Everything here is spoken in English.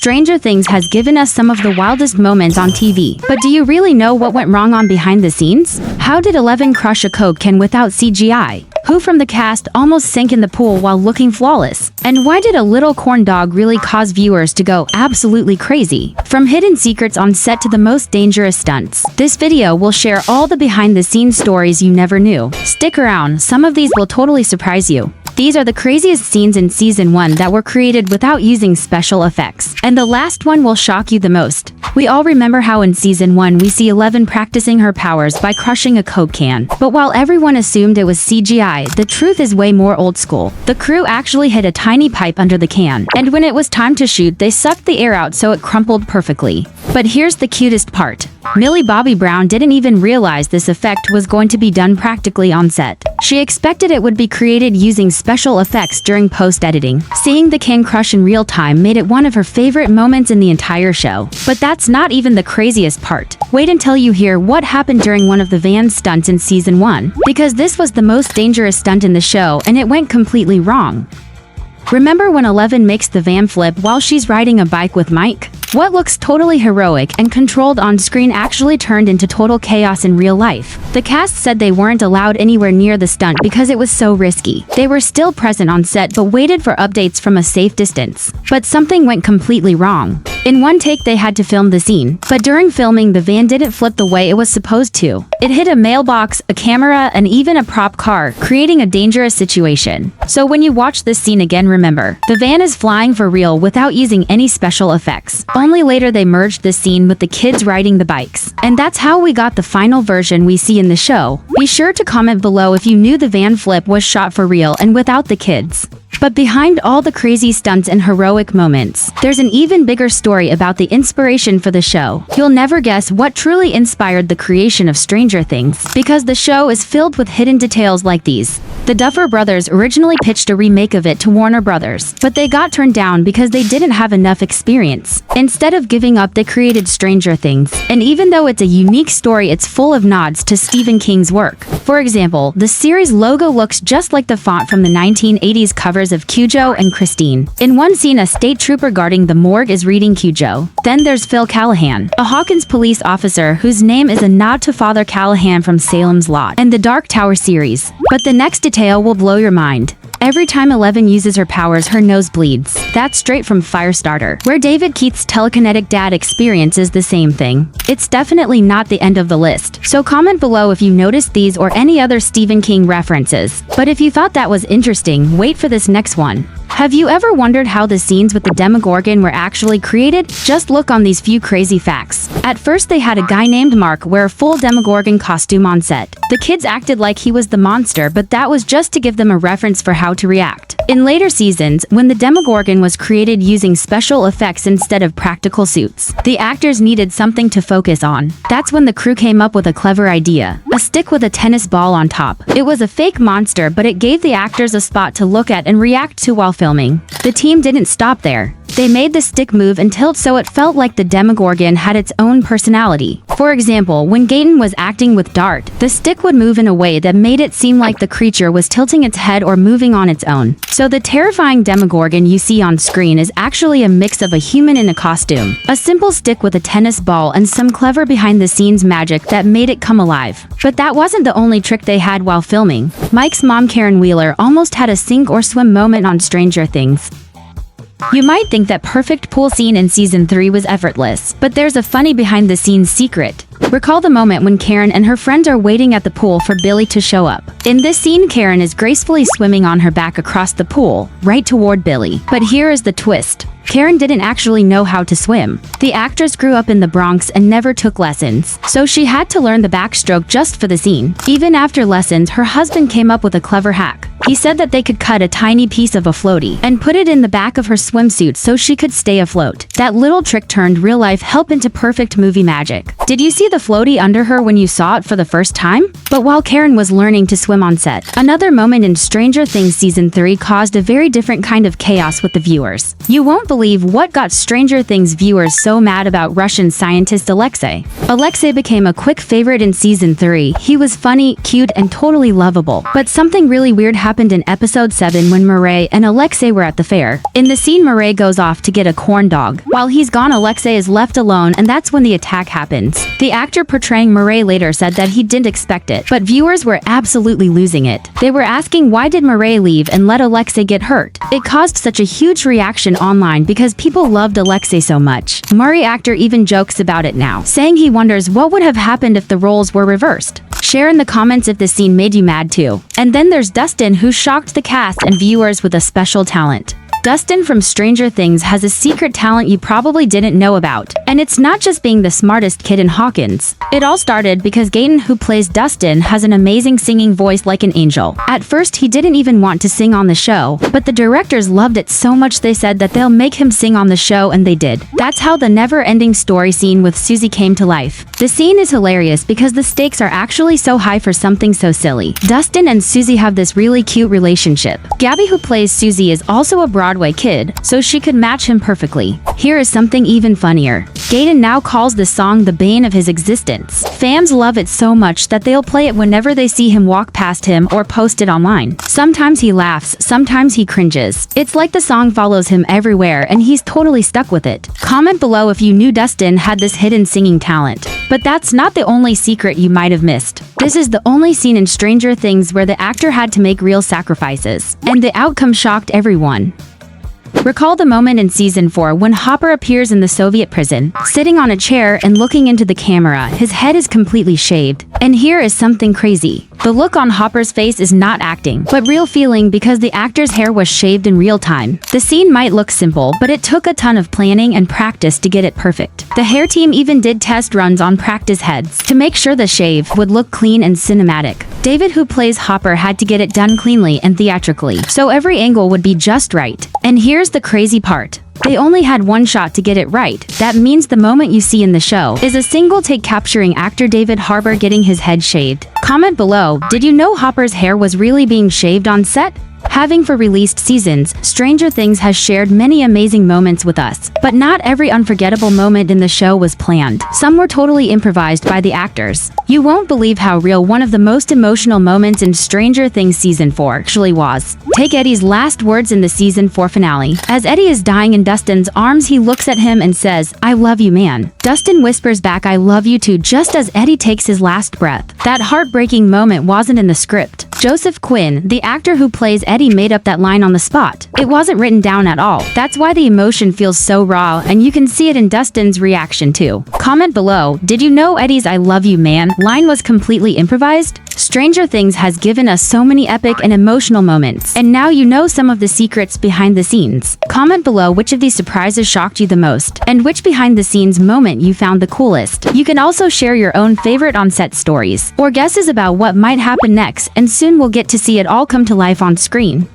Stranger Things has given us some of the wildest moments on TV. But do you really know what went wrong on behind the scenes? How did 11 crush a Coke can without CGI? Who from the cast almost sank in the pool while looking flawless? And why did a little corn dog really cause viewers to go absolutely crazy? From hidden secrets on set to the most dangerous stunts, this video will share all the behind-the-scenes stories you never knew. Stick around, some of these will totally surprise you. These are the craziest scenes in Season 1 that were created without using special effects. And the last one will shock you the most. We all remember how in Season 1 we see 11 practicing her powers by crushing a Coke can. But while everyone assumed it was CGI, the truth is way more old school. The crew actually hid a tiny pipe under the can. And when it was time to shoot, they sucked the air out so it crumpled perfectly. But here's the cutest part. Millie Bobby Brown didn't even realize this effect was going to be done practically on set. She expected it would be created using special effects during post-editing. Seeing the can crush in real time made it one of her favorite moments in the entire show. But that's not even the craziest part. Wait until you hear what happened during one of the van stunts in Season 1. Because this was the most dangerous stunt in the show and it went completely wrong. Remember when 11 makes the van flip while she's riding a bike with Mike? What looks totally heroic and controlled on screen actually turned into total chaos in real life. The cast said they weren't allowed anywhere near the stunt because it was so risky. They were still present on set but waited for updates from a safe distance. But something went completely wrong. In one take they had to film the scene, but during filming the van didn't flip the way it was supposed to. It hit a mailbox, a camera, and even a prop car, creating a dangerous situation. So when you watch this scene again, remember, the van is flying for real without using any special effects. Only later they merged the scene with the kids riding the bikes. And that's how we got the final version we see in the show. Be sure to comment below if you knew the van flip was shot for real and without the kids. But behind all the crazy stunts and heroic moments, there's an even bigger story about the inspiration for the show. You'll never guess what truly inspired the creation of Stranger Things, because the show is filled with hidden details like these. The Duffer Brothers originally pitched a remake of it to Warner Brothers, but they got turned down because they didn't have enough experience. Instead of giving up, they created Stranger Things. And even though it's a unique story, it's full of nods to Stephen King's work. For example, the series logo looks just like the font from the 1980s covers of Cujo and Christine. In one scene, a state trooper guarding the morgue is reading Cujo. Then there's Phil Callahan, a Hawkins police officer whose name is a nod to Father Callahan from Salem's Lot and the Dark Tower series. But the next detail will blow your mind. Every time 11 uses her powers, her nose bleeds. That's straight from Firestarter, where David Keith's telekinetic dad experiences the same thing. It's definitely not the end of the list, so comment below if you noticed these or any other Stephen King references. But if you thought that was interesting, wait for this next one. Have you ever wondered how the scenes with the Demogorgon were actually created? Just look on these few crazy facts. At first they had a guy named Mark wear a full Demogorgon costume on set. The kids acted like he was the monster, but that was just to give them a reference for how to react. In later seasons, when the Demogorgon was created using special effects instead of practical suits, the actors needed something to focus on. That's when the crew came up with a clever idea. A stick with a tennis ball on top. It was a fake monster, but it gave the actors a spot to look at and react to while filming. The team didn't stop there. They made the stick move and tilt so it felt like the Demogorgon had its own personality. For example, when Gaten was acting with Dart, the stick would move in a way that made it seem like the creature was tilting its head or moving on its own. So the terrifying Demogorgon you see on screen is actually a mix of a human in a costume, a simple stick with a tennis ball, and some clever behind-the-scenes magic that made it come alive. But that wasn't the only trick they had while filming. Mike's mom, Karen Wheeler, almost had a sink or swim moment on Stranger Things. You might think that perfect pool scene in Season 3 was effortless, but there's a funny behind-the-scenes secret. Recall the moment when Karen and her friends are waiting at the pool for Billy to show up. In this scene, Karen is gracefully swimming on her back across the pool, right toward Billy. But here is the twist. Karen didn't actually know how to swim. The actress grew up in the Bronx and never took lessons, so she had to learn the backstroke just for the scene. Even after lessons, her husband came up with a clever hack. He said that they could cut a tiny piece of a floaty and put it in the back of her swimsuit so she could stay afloat. That little trick turned real-life help into perfect movie magic. Did you see the floaty under her when you saw it for the first time? But while Karen was learning to swim on set, another moment in Stranger Things Season 3 caused a very different kind of chaos with the viewers. You won't believe what got Stranger Things viewers so mad about Russian scientist Alexei. Alexei became a quick favorite in Season 3. He was funny, cute, and totally lovable. But something really weird happened happened in episode 7 when Murray and Alexei were at the fair. In the scene, Murray goes off to get a corn dog. While he's gone, Alexei is left alone, and that's when the attack happens. The actor portraying Murray later said that he didn't expect it, but viewers were absolutely losing it. They were asking why did Murray leave and let Alexei get hurt. It caused such a huge reaction online because people loved Alexei so much. Murray actor even jokes about it now, saying he wonders what would have happened if the roles were reversed. Share in the comments if this scene made you mad too. And then there's Dustin, who shocked the cast and viewers with a special talent. Dustin from Stranger Things has a secret talent you probably didn't know about. And it's not just being the smartest kid in Hawkins. It all started because Gaten, who plays Dustin, has an amazing singing voice like an angel. At first, he didn't even want to sing on the show, but the directors loved it so much they said that they'll make him sing on the show, and they did. That's how the never-ending story scene with Susie came to life. The scene is hilarious because the stakes are actually so high for something so silly. Dustin and Susie have this really cute relationship. Gabby, who plays Susie, is also a Broadway kid, so she could match him perfectly. Here is something even funnier. Gaten now calls the song the bane of his existence. Fans love it so much that they'll play it whenever they see him walk past him or post it online. Sometimes he laughs, sometimes he cringes. It's like the song follows him everywhere and he's totally stuck with it. Comment below if you knew Dustin had this hidden singing talent. But that's not the only secret you might have missed. This is the only scene in Stranger Things where the actor had to make real sacrifices, and the outcome shocked everyone. Recall the moment in Season 4 when Hopper appears in the Soviet prison, sitting on a chair and looking into the camera. His head is completely shaved. And here is something crazy. The look on Hopper's face is not acting, but real feeling because the actor's hair was shaved in real time. The scene might look simple, but it took a ton of planning and practice to get it perfect. The hair team even did test runs on practice heads to make sure the shave would look clean and cinematic. David, who plays Hopper, had to get it done cleanly and theatrically, so every angle would be just right. And here's the crazy part. They only had one shot to get it right. That means the moment you see in the show is a single take capturing actor David Harbour getting his head shaved. Comment below, did you know Hopper's hair was really being shaved on set? Having for released seasons, Stranger Things has shared many amazing moments with us, but not every unforgettable moment in the show was planned. Some were totally improvised by the actors. You won't believe how real one of the most emotional moments in Stranger Things Season 4 actually was. Take Eddie's last words in the Season 4 finale. As Eddie is dying in Dustin's arms, he looks at him and says, "I love you, man." Dustin whispers back, "I love you too," just as Eddie takes his last breath. That heartbreaking moment wasn't in the script. Joseph Quinn, the actor who plays Eddie, made up that line on the spot. It wasn't written down at all. That's why the emotion feels so raw, and you can see it in Dustin's reaction too. Comment below, did you know Eddie's "I love you, man" line was completely improvised? Stranger Things has given us so many epic and emotional moments, and now you know some of the secrets behind the scenes. Comment below which of these surprises shocked you the most, and which behind the scenes moment you found the coolest. You can also share your own favorite on-set stories, or guesses about what might happen next, and soon we'll get to see it all come to life on screen.